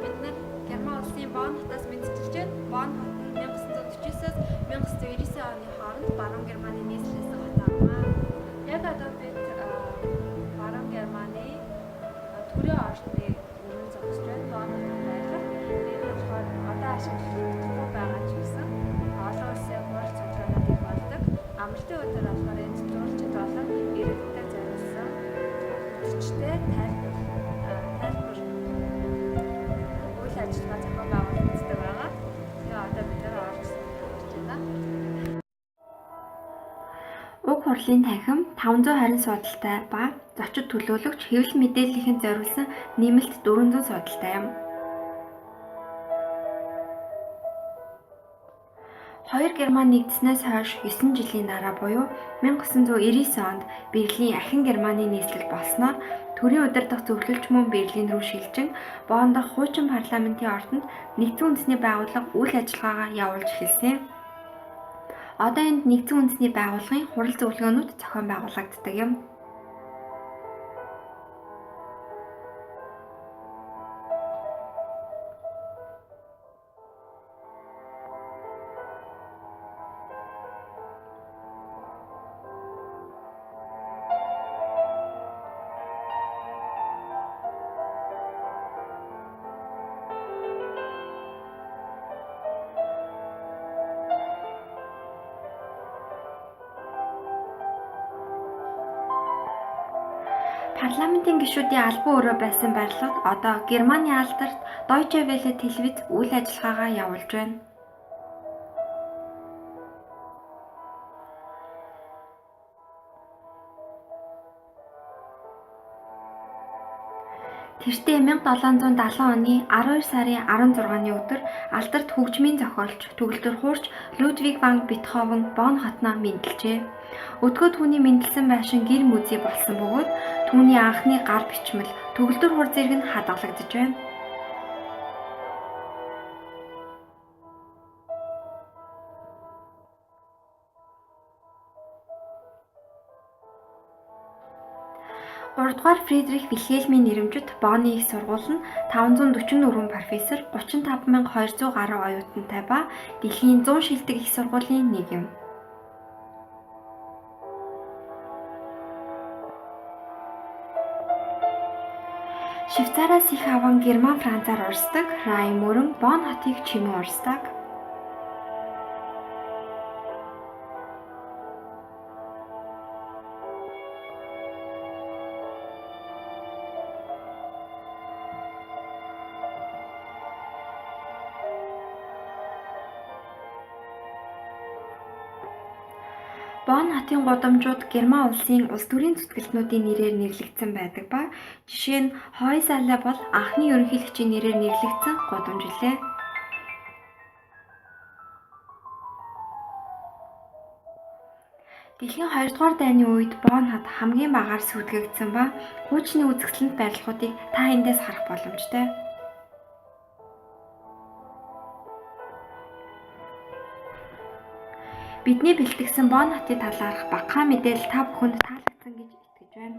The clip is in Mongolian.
бид нар Герман улсын Бонн хотоос мэдчилж байна. Бонн хот нь 1949-с 1999 оны хооронд Баруун Германы нийслэлсэн хот аа. Яг одоо бид Баруун Германы төрийн орны өмнө зогсож байна. Бонн хотод байх. Энэ болохоор одоо ашиглахгүй байгаа ч гэсэн олон улсын хурц судалгаануудыг болдог. Амралтын өдөр болохоор энэ зурчид болон иргэдтэй зориулсан хүчтэй тайлбар үйл ажиллагаа зохион байгуулагддаг байгаа. Тэгээ одоо бид нэр орж байна. Уг хурлын танхим 520 судалтай ба зочид төлөөлөгч хэвлэл мэдээллийнхэнд зориулсан нэмэлт 400 судалтай юм. 2 Герман нэгдснээс хойш 9 жилийн дараа буюу 1999 онд Берлин ахин Германы нийслэл болсноор төрийн өдөр дахь зөвлөлч мөн Берлин рүү шилжин Бонн дахь хуучин парламентын ордонд нэгдсэн үндэсний байгууллага үйл ажиллагаагаа явуулж эхэлсэн. Одоо энд нэгдсэн үндэсний байгууллагын хурал зөвлөгөөнүүд зохион байгуулагддаг юм. Парламентын гишүүдийн албан өрөө байсан байрлалд одоо Германы алдарт Deutsche Welle телевиз үйл ажиллагаагаа явуулж байна. Тэртээ 1770 оны 12 сарын 16-ны өдөр алдарт хөгжмийн зохиолч, төгөлдөр хуурч Людвиг ван Бетховен Бонн хотноо мэндэлжээ. Өдгөө түүний мэндэлсэн байшин гэр музей болсон бөгөөд түүний анхны гар бичмэл төгөлдөр хур зэрэг нь хадгалагдаж байна. Гуравдугаар Фридрих Вильхельмийн нэрэмжит Бонны их сургууль нь 544 профессор, 35,200 гаруй оюутантай ба дэлхийн 100 шилдэг их сургуулийн нэг юм. Швейцараас их аван Герман Францаар урсдаг Райн мөрөн Бонн хотыг чимэн урсдаг. Бонн хотын гудамжууд Герман улсын улс төрийн зүтгэлтнүүдийн нэрээр нэрлэгдсэн байдаг ба жишээ нь Хойзале бол анхны ерөнхийлөгчийн нэрээр нэрлэгдсэн гудамж илээ. Дэлхийн 2 дугаар дайны үед Бонн хот хамгийн багаар сүйтгэгдсэн ба хуучны үзэсгэлэнт барилгуудыг та эндээс харах боломжтой. Бидний бэлтгэсэн Бонн хотын талаарх багахан мэдээлэл та бүхэнд таалагдсан гэж итгэж байна.